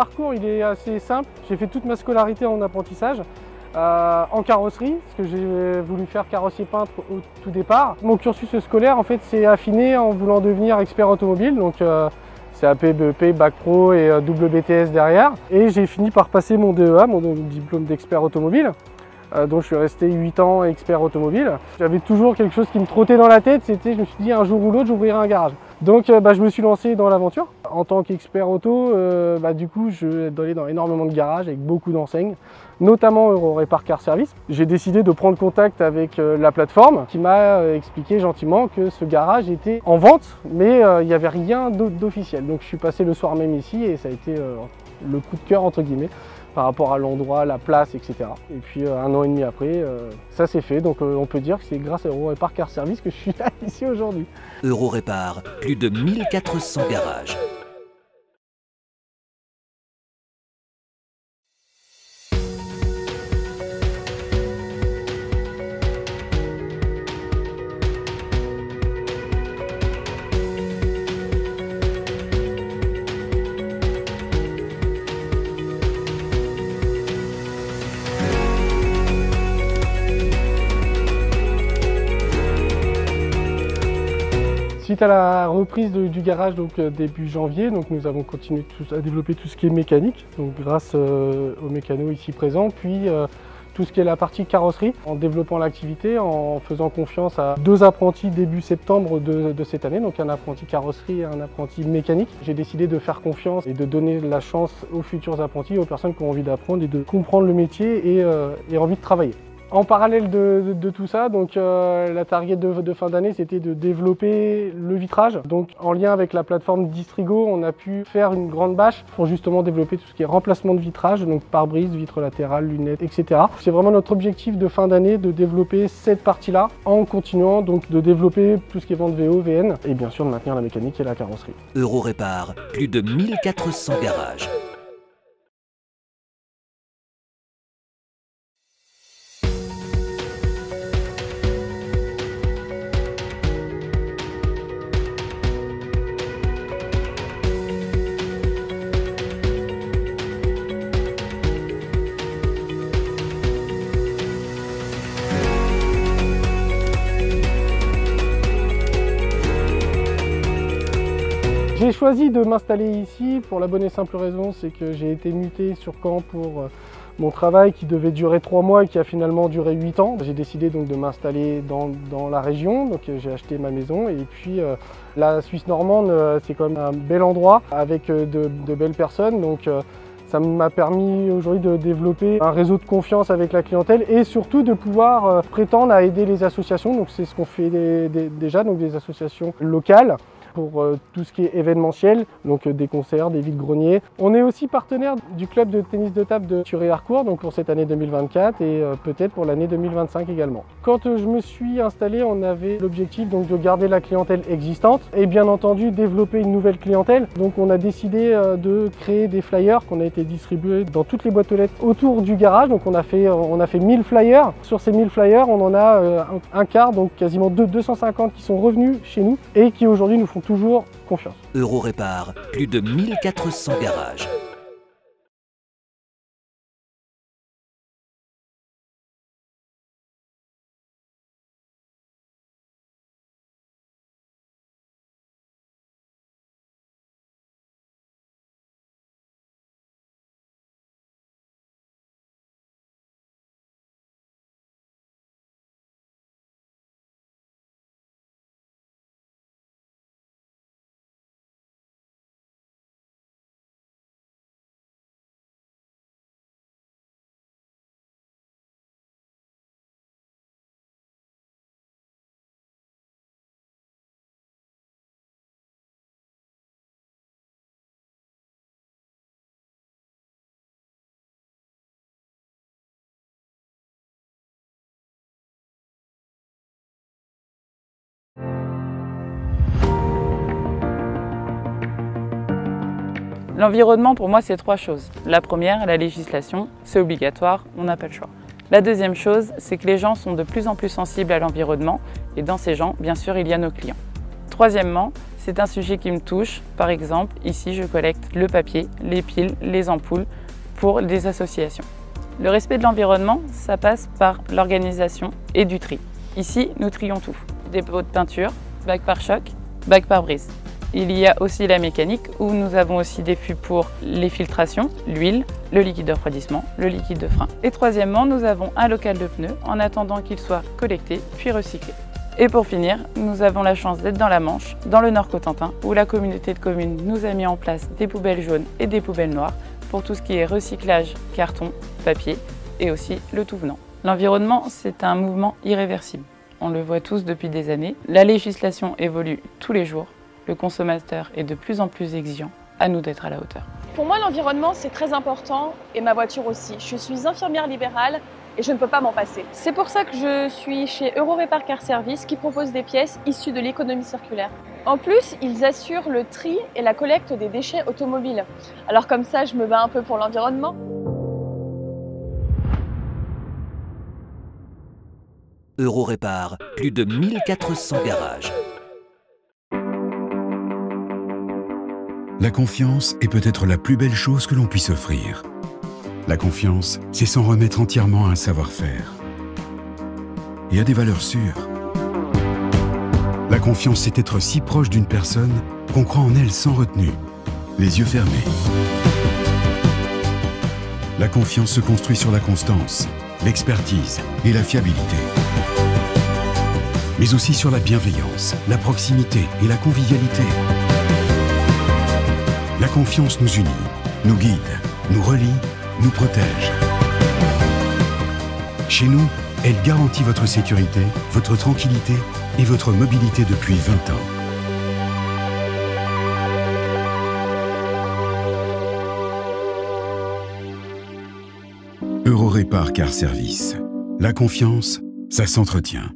parcours il est assez simple. J'ai fait toute ma scolarité en apprentissage. En carrosserie, parce que j'ai voulu faire carrossier peintre au tout départ. Mon cursus scolaire en fait s'est affiné en voulant devenir expert automobile, donc CAP, BEP, Bac Pro et double BTS derrière. Et j'ai fini par passer mon DEA, mon diplôme d'expert automobile. Donc je suis resté 8 ans expert automobile. J'avais toujours quelque chose qui me trottait dans la tête, c'était je me suis dit un jour ou l'autre j'ouvrirai un garage. Donc je me suis lancé dans l'aventure. En tant qu'expert auto, du coup je suis allé dans énormément de garages avec beaucoup d'enseignes, notamment Eurorepar Car Service. J'ai décidé de prendre contact avec la plateforme qui m'a expliqué gentiment que ce garage était en vente, mais il n'y avait rien d'officiel. Donc je suis passé le soir même ici et ça a été le coup de cœur entre guillemets, par rapport à l'endroit, la place, etc. Et puis 1 an et demi après, ça s'est fait. Donc on peut dire que c'est grâce à Eurorepar Car Service que je suis là ici aujourd'hui. Eurorepar, plus de 1400 garages. Suite à la reprise du garage début janvier, nous avons continué à développer tout ce qui est mécanique, donc grâce aux mécanos ici présents, puis tout ce qui est la partie carrosserie, en développant l'activité, en faisant confiance à 2 apprentis début septembre de cette année, donc un apprenti carrosserie et un apprenti mécanique. J'ai décidé de faire confiance et de donner la chance aux futurs apprentis, aux personnes qui ont envie d'apprendre et de comprendre le métier et envie de travailler. En parallèle de tout ça, la target de fin d'année, c'était de développer le vitrage. Donc en lien avec la plateforme Distrigo, on a pu faire une grande bâche pour justement développer tout ce qui est remplacement de vitrage, donc pare-brise, vitres latérales, lunettes, etc. C'est vraiment notre objectif de fin d'année de développer cette partie-là en continuant donc de développer tout ce qui est vente VO, VN et bien sûr de maintenir la mécanique et la carrosserie. Eurorepar, plus de 1400 garages. J'ai choisi de m'installer ici pour la bonne et simple raison, c'est que j'ai été muté sur Caen pour mon travail qui devait durer 3 mois et qui a finalement duré 8 ans. J'ai décidé donc de m'installer dans la région, donc j'ai acheté ma maison et puis la Suisse normande c'est quand même un bel endroit avec de belles personnes. Donc ça m'a permis aujourd'hui de développer un réseau de confiance avec la clientèle et surtout de pouvoir prétendre à aider les associations. Donc c'est ce qu'on fait déjà, donc des associations locales pour tout ce qui est événementiel, donc des concerts, des vides-greniers. On est aussi partenaire du club de tennis de table de Thury-Harcourt, donc pour cette année 2024 et peut-être pour l'année 2025 également. Quand je me suis installé, on avait l'objectif donc de garder la clientèle existante et bien entendu développer une nouvelle clientèle. Donc on a décidé de créer des flyers qu'on a été distribués dans toutes les boîtes aux lettres autour du garage. Donc on a fait 1000 flyers. Sur ces 1000 flyers, on en a un quart, donc quasiment 250 qui sont revenus chez nous et qui aujourd'hui nous font toujours confiance. Eurorepar, plus de 1400 garages. L'environnement, pour moi, c'est 3 choses. La première, la législation, c'est obligatoire, on n'a pas le choix. La deuxième chose, c'est que les gens sont de plus en plus sensibles à l'environnement et dans ces gens, bien sûr, il y a nos clients. Troisièmement, C'est un sujet qui me touche. Par exemple, ici, je collecte le papier, les piles, les ampoules pour des associations. Le respect de l'environnement, ça passe par l'organisation et du tri. Ici, nous trions tout. Des pots de peinture, bacs par choc, bacs par brise. Il y a aussi la mécanique où nous avons aussi des fûts pour les filtrations, l'huile, le liquide de refroidissement, le liquide de frein. Et troisièmement, nous avons un local de pneus en attendant qu'il soit collecté puis recyclé. Et pour finir, nous avons la chance d'être dans la Manche, dans le Nord-Cotentin, où la communauté de communes nous a mis en place des poubelles jaunes et des poubelles noires pour tout ce qui est recyclage, carton, papier et aussi le tout venant. L'environnement, c'est un mouvement irréversible. On le voit tous depuis des années. La législation évolue tous les jours. Le consommateur est de plus en plus exigeant. À nous d'être à la hauteur. Pour moi, l'environnement, c'est très important et ma voiture aussi. Je suis infirmière libérale et je ne peux pas m'en passer. C'est pour ça que je suis chez Eurorepar Car Service qui propose des pièces issues de l'économie circulaire. En plus, ils assurent le tri et la collecte des déchets automobiles. Alors comme ça, je me bats un peu pour l'environnement. Eurorepar, plus de 1400 garages. La confiance est peut-être la plus belle chose que l'on puisse offrir. La confiance, c'est s'en remettre entièrement à un savoir-faire et à des valeurs sûres. La confiance, c'est être si proche d'une personne qu'on croit en elle sans retenue, les yeux fermés. La confiance se construit sur la constance, l'expertise et la fiabilité. Mais aussi sur la bienveillance, la proximité et la convivialité. La confiance nous unit, nous guide, nous relie, nous protège. Chez nous, elle garantit votre sécurité, votre tranquillité et votre mobilité depuis 20 ans. Eurorepar Car Service. La confiance, ça s'entretient.